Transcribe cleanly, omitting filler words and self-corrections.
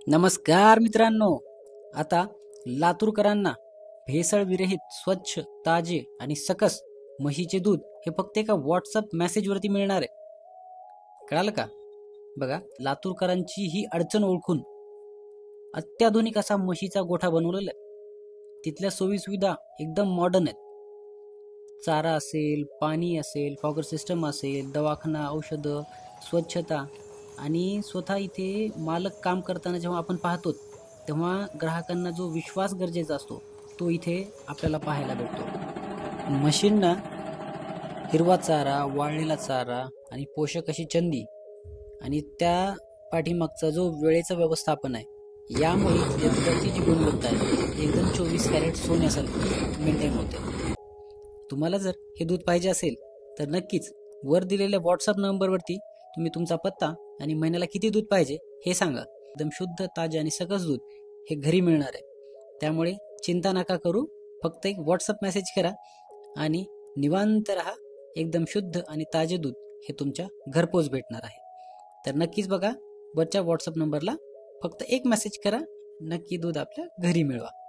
नमस्कार मित्रांनो. आता लातूरकरांना भेसळविरहित स्वच्छ, ताजे आणि सकस म्हशीचे दूध हे फक्त एका व्हॉट्सअप मेसेजवरती मिळणार आहे. कळालं का? बघा, लातूरकरांची ही अडचण ओळखून अत्याधुनिक असा म्हशीचा गोठा बनवलेला आहे. तिथल्या सोयीसुविधा एकदम मॉडर्न आहेत. चारा असेल, पाणी असेल, फॉगर सिस्टम असेल, दवाखाना, औषधं, स्वच्छता आणि स्वतः इथे मालक काम करताना जेव्हा आपण पाहतो तेव्हा ग्राहकांना जो विश्वास गरजेचा असतो तो इथे आपल्याला पाहायला भेटतो. म्हशींना हिरवा चारा, वाळलेला चारा आणि पोषक अशी चंदी आणि त्या पाठीमागचा जो वेळेचं व्यवस्थापन आहे यामुळे या दुधाची जी गुणवत्ता आहे एकदम 24 कॅरेट सोन्यासारखी मेंटेन होते. तुम्हाला जर हे दूध पाहिजे असेल तर नक्कीच वर दिलेल्या व्हॉट्सअप नंबरवरती तुम्ही तुमचा पत्ता आणि महिन्याला किती दूध पाहिजे हे सांगा. एकदम शुद्ध, ताजे आणि सकस दूध हे घरी मिळणार आहे. त्यामुळे चिंता नका करू, फक्त एक व्हॉट्सअप मेसेज करा आणि निवांत राहा. एकदम शुद्ध आणि ताजे दूध हे तुमच्या घरपोच भेटणार आहे. तर नक्कीच बघा, वरच्या व्हॉट्सअप नंबरला फक्त एक मेसेज करा, नक्की दूध आपल्या घरी मिळवा.